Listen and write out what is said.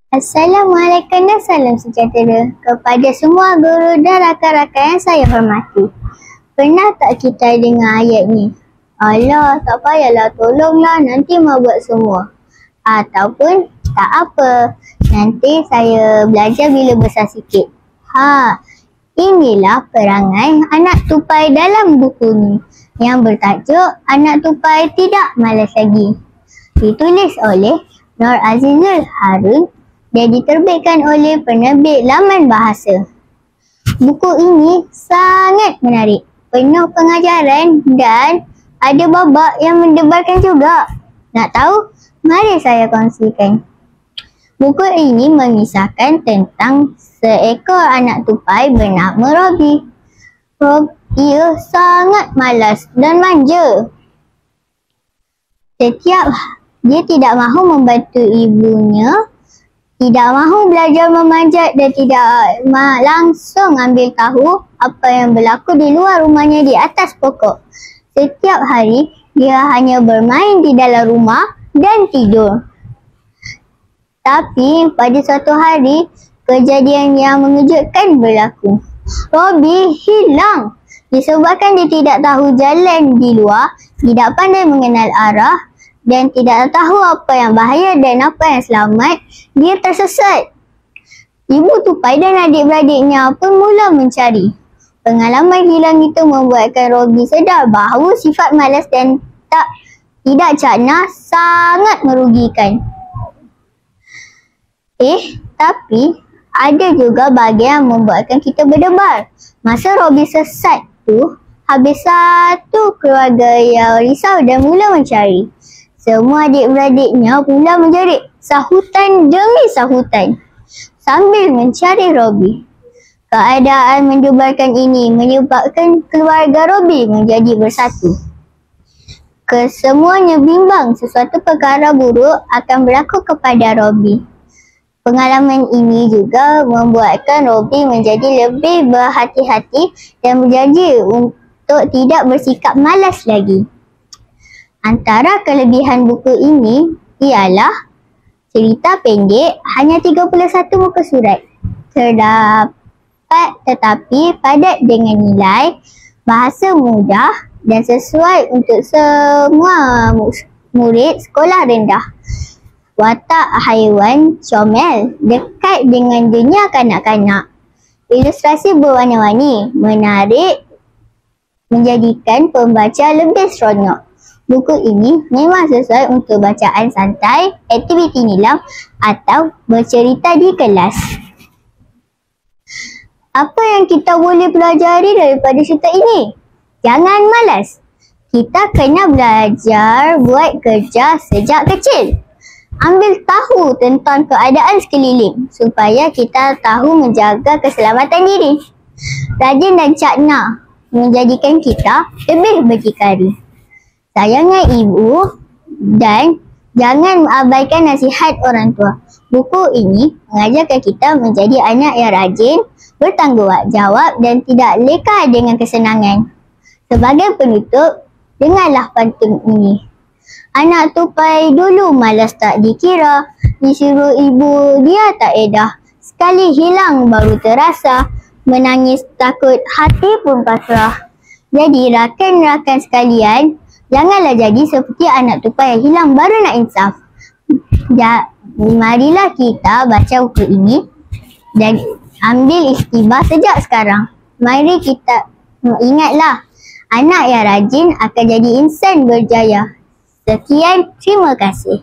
Assalamualaikum dan salam sejahtera kepada semua guru dan rakan-rakan yang saya hormati. Pernah tak kita dengar ayat ni? Alah, tak payahlah, tolonglah, nanti mau buat semua. Ataupun, tak apa, nanti saya belajar bila besar sikit. Inilah perangai anak tupai dalam buku ni yang bertajuk Anak Tupai Tidak Malas Lagi. Ditulis oleh Nur Azizul Harun dan diterbitkan oleh penerbit Laman Bahasa. Buku ini sangat menarik, penuh pengajaran dan ada babak yang mendebarkan juga. Nak tahu? Mari saya kongsikan. Buku ini mengisahkan tentang seekor anak tupai bernama Robi. Ia sangat malas dan manja. Dia tidak mahu membantu ibunya, tidak mahu belajar memanjat dan tidak langsung ambil tahu apa yang berlaku di luar rumahnya di atas pokok. Setiap hari dia hanya bermain di dalam rumah dan tidur. Tapi pada suatu hari kejadian yang mengejutkan berlaku. Robi hilang disebabkan dia tidak tahu jalan di luar, tidak pandai mengenal arah dan tidak tahu apa yang bahaya dan apa yang selamat. Dia tersesat. Ibu tupai dan adik-beradiknya pun mula mencari. Pengalaman hilang itu membuatkan Robi sedar bahawa sifat malas dan tidak cakna sangat merugikan. Tapi ada juga bahagian yang membuatkan kita berdebar. Masa Robi sesat tu, habis satu keluarga yang risau dan mula mencari. Semua adik-beradiknya pula menjerit sahutan demi sahutan sambil mencari Robi. Keadaan mendebarkan ini menyebabkan keluarga Robi menjadi bersatu. Kesemuanya bimbang sesuatu perkara buruk akan berlaku kepada Robi. Pengalaman ini juga membuatkan Robi menjadi lebih berhati-hati dan berjanji untuk tidak bersikap malas lagi. Antara kelebihan buku ini ialah cerita pendek, hanya 31 muka surat. Terdapat tetapi padat dengan nilai, bahasa mudah dan sesuai untuk semua murid sekolah rendah. Watak haiwan comel, dekat dengan dunia kanak-kanak. Ilustrasi berwarna-warni, menarik, menjadikan pembaca lebih seronok. Buku ini memang sesuai untuk bacaan santai, aktiviti nilam atau bercerita di kelas. Apa yang kita boleh pelajari daripada cerita ini? Jangan malas. Kita kena belajar buat kerja sejak kecil. Ambil tahu tentang keadaan sekeliling supaya kita tahu menjaga keselamatan diri. Rajin dan cakna menjadikan kita lebih berdikari. Sayangi ibu dan jangan abaikan nasihat orang tua. Buku ini mengajarkan kita menjadi anak yang rajin, bertanggungjawab dan tidak leka dengan kesenangan. Sebagai penutup, dengarlah pantun ini. Anak tupai dulu malas tak dikira, disuruh ibu dia tak edah. Sekali hilang baru terasa, menangis takut hati pun pasrah. Jadi rakan-rakan sekalian, janganlah jadi seperti anak tupai yang hilang baru nak insaf. Marilah kita baca buku ini dan ambil iktibar sejak sekarang. Mari kita ingatlah, anak yang rajin akan jadi insan berjaya. Sekian, terima kasih.